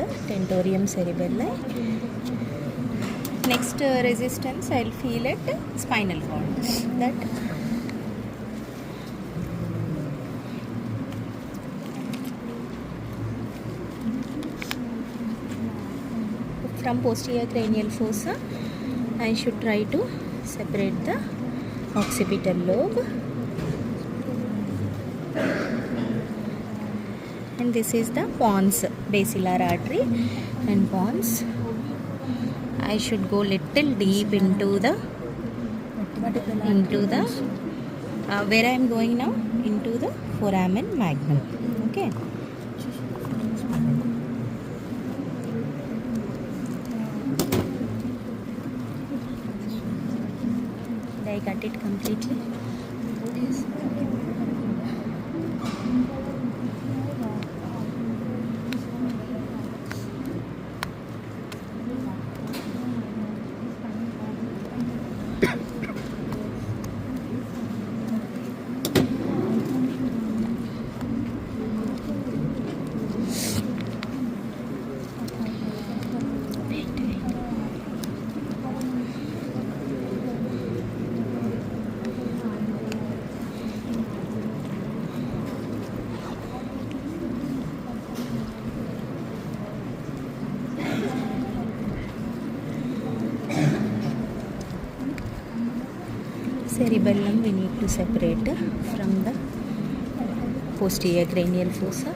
the tentorium cerebelli. Next resistance I'll feel at spinal cord. That from posterior cranial fossa, I should try to separate the occipital lobe, and this is the pons basilar artery and pons. I should go little deep into the where I am going now, into the foramen magnum. Okay. Did I cut it completely? Cerebellum we need to separate from the posterior cranial fossa.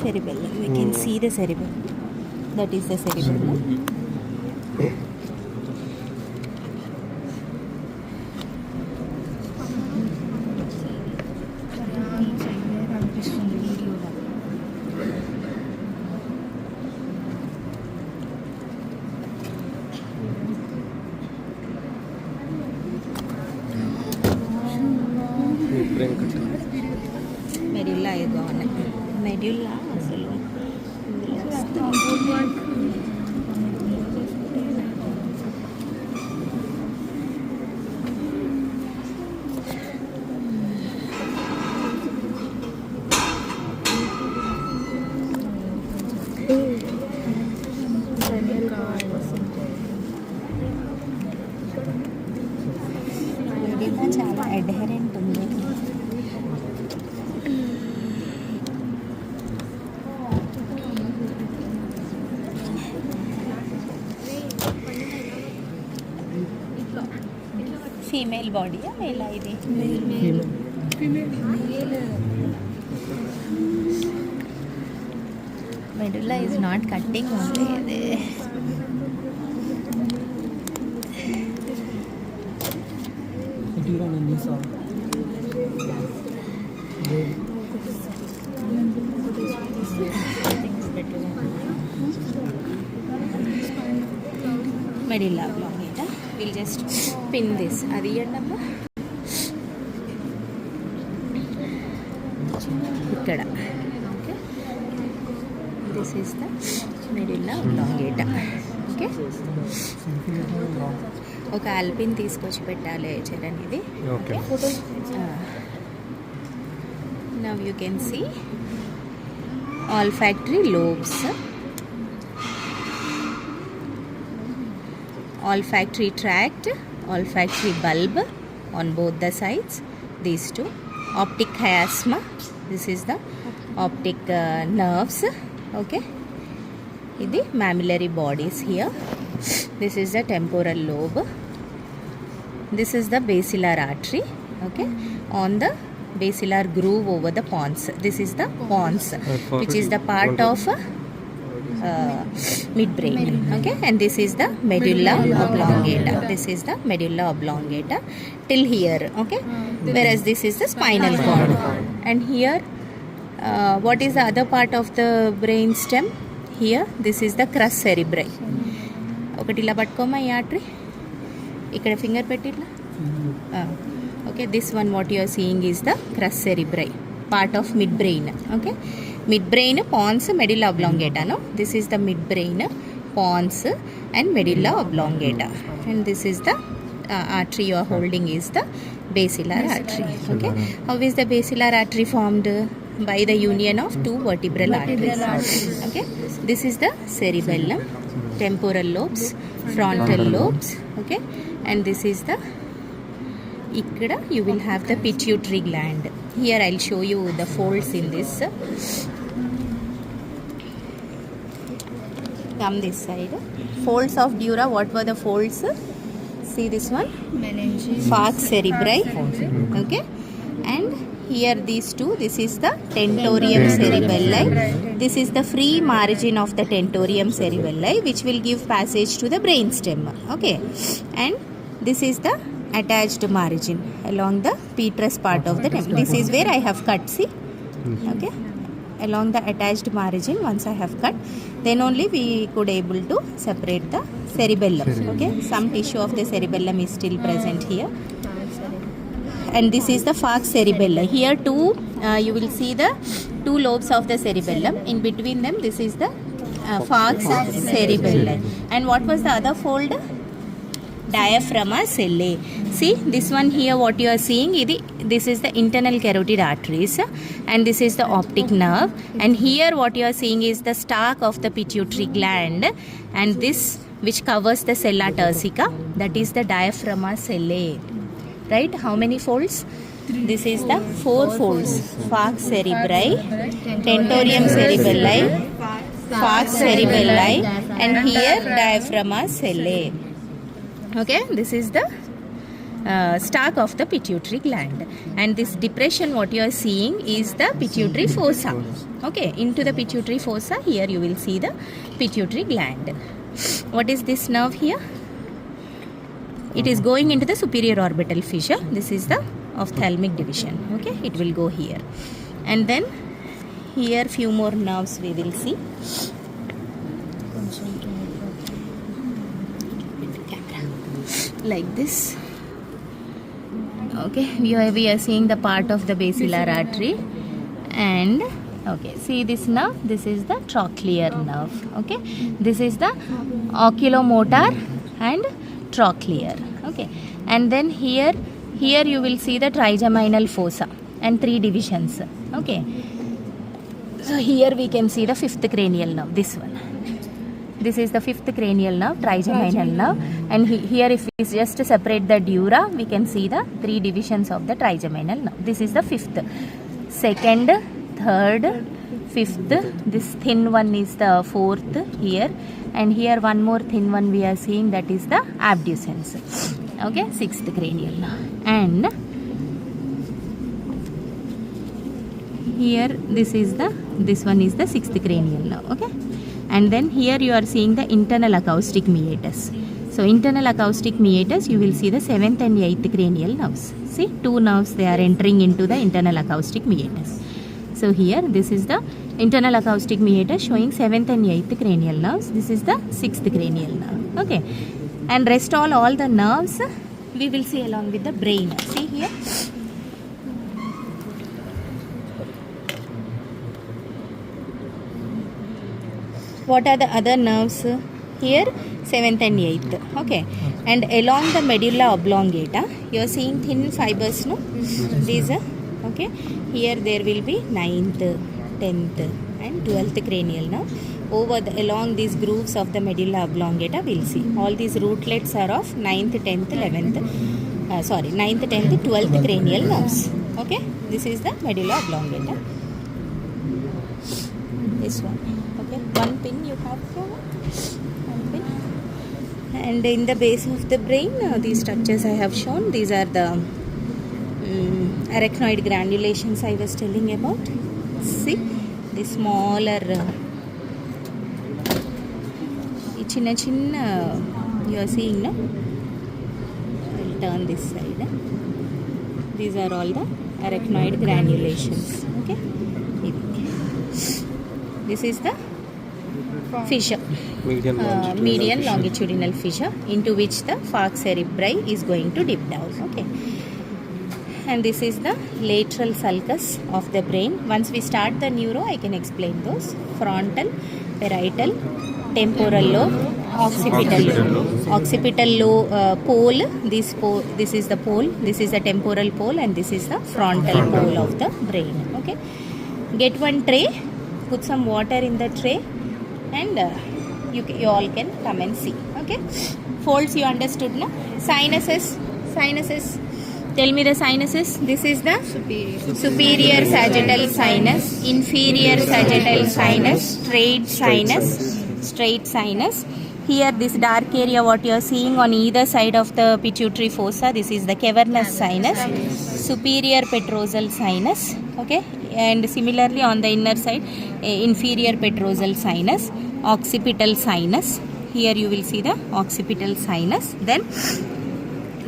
Cerebellum. We can see the cerebellum. That is the cerebellum. Medulla is gone. Medulla అసలు medulla చాలా adherent ఉంది. Female బాడీయా మేలా ఇది? Medulla is not cutting only అదే. Medulla oblongata. We'll just pin this. అది ఏంటమ్మా ఇక్కడ. Okay, this is the medulla oblongata. Okay, ఒక ఆల్పిన్ తీసుకొచ్చి పెట్టాలి చరణ్ ఇది. Okay, now you can see olfactory lobes, olfactory tract, olfactory bulb on both the sides, these two. Optic chiasma, this is the optic nerves. Okay, ఇది mammillary bodies here. This is the temporal lobe. This is the basilar artery. Okay, on the basilar groove over the pons. This is the pons, which is the part of midbrain. Okay, and this is the medulla oblongata. This is the medulla oblongata till here. Okay, whereas this is the spinal cord. And here, what is the other part of the brain stem? Here, this is the crus cerebri. ఒకటి ఇలా పట్టుకోమా ఈ artery, ఇక్కడ finger పెట్టి ఇట్లా. Okay, this one what you are seeing is the crus cerebri, part of midbrain. Okay, midbrain, pons, medulla oblongata. No, this is the midbrain, pons and medulla oblongata, and this is the artery you are holding is the basilar artery. Okay, how is the basilar artery formed? By the union of two vertebral arteries. Okay, this is the cerebellum, temporal lobes, frontal lobes. Okay, and this is the ikkada you will have the pituitary gland. Here I'll show you the folds in this. Come this side. Folds of dura. What were the folds? See this one, falx cerebri. Okay, and here these two, this is the tentorium cerebelli. This is the free margin of the tentorium cerebelli, which will give passage to the brainstem. Okay, and this is the attached margin along the petrous part of the temple. This is where I have cut, see. Okay, along the attached margin, once I have cut, then only we could able to separate the cerebellum. Okay, some tissue of the cerebellum is still present here. And this is the falx cerebelli. Here too, you will see the two lobes of the cerebellum. In between them, this is the falx cerebelli. And what was the other fold? Diaphragma sellae. See this one here, what you are seeing, this is the internal carotid arteries, and this is the optic nerve. And here what you are seeing is the stalk of the pituitary gland, and this which covers the sella turcica, that is the diaphragma sellae. Right? How many folds? This is the 4 folds. Falx cerebri, tentorium cerebelli, falx cerebelli, and here diaphragma sellae. Okay, this is the stalk of the pituitary gland, and this depression what you are seeing is the pituitary fossa. Okay, into the pituitary fossa, here you will see the pituitary gland. What is this nerve here? It is going into the superior orbital fissure. This is the ophthalmic division. Okay, it will go here, and then here few more nerves we will see. Like this. Okay, we are seeing the part of the basilar artery, and okay, see this nerve, this is the trochlear nerve. Okay, this is the oculomotor and trochlear. Okay, and then here you will see the trigeminal fossa and 3 divisions. Okay, so here we can see the 5th cranial nerve, this one. This is the 5th cranial nerve, trigeminal nerve, and here if we just separate the dura, we can see the 3 divisions of the trigeminal nerve. This is the 5th, 2nd, 3rd, 5th. This thin one is the 4th here, and here one more thin one we are seeing, that is the abducens. Okay, 6th cranial nerve, and here this one is the 6th cranial nerve. Okay, and then here you are seeing the internal acoustic meatus. So internal acoustic meatus, you will see the 7th and 8th cranial nerves. See, 2 nerves, they are entering into the internal acoustic meatus. So here this is the internal acoustic meatus showing 7th and 8th cranial nerves. This is the 6th cranial nerve. Okay, and rest all the nerves we will see along with the brain. See here. What are the other nerves? Here 7th and 8th. Okay, and along the medulla oblongata, you are seeing thin fibers, no? These are okay. Here there will be 9th, 10th and 12th cranial nerve. Along these grooves of the medulla oblongata, we'll see all these rootlets are of 9th, 10th, 11th, 9th, 10th, 12th cranial nerves. Okay, this is the medulla oblongata. This one. Okay, one pin you have here. One pin. And in the base of the brain, these structures I have shown. These are the arachnoid granulations I was telling about. See, the smaller chinna you are seeing, no? I will turn this side. These are all the arachnoid granulations. Okay, this is the fissure, median longitudinal fissure into which the falx cerebri is going to dip down. Okay, and this is the lateral sulcus of the brain. Once we start the neuro, I can explain those: frontal, parietal, temporal lobe, occipital lobe. Occipital lobe pole. This is the pole. This is the temporal pole, and this is the frontal pole of the brain. Okay. Get one tray. Put some water in the tray, and you all can come and see. Okay. Folds you understood, na? Sinuses. Tell me the sinuses. This is the superior sagittal sinus, inferior sagittal sinus, straight sinus. Here this dark area what you are seeing on either side of the pituitary fossa, this is the cavernous sinus, superior petrosal sinus. Okay, and similarly on the inner side, inferior petrosal sinus, occipital sinus. Here you will see the occipital sinus. Then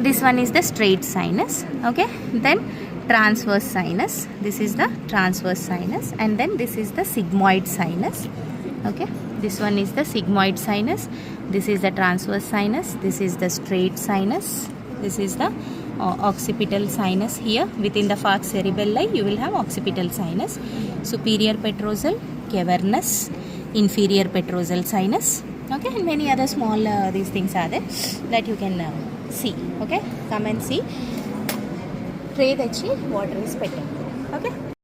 this one is the straight sinus. Okay, then transverse sinus. This is the transverse sinus, and then this is the sigmoid sinus. Okay, this one is the sigmoid sinus. This is the transverse sinus. This is the straight sinus. This is the occipital sinus. Here within the falx cerebelli you will have occipital sinus, superior petrosal, cavernous, inferior petrosal sinus. Okay, and many other small these things are there that you can see. Okay, come and see. Tray techi water is better.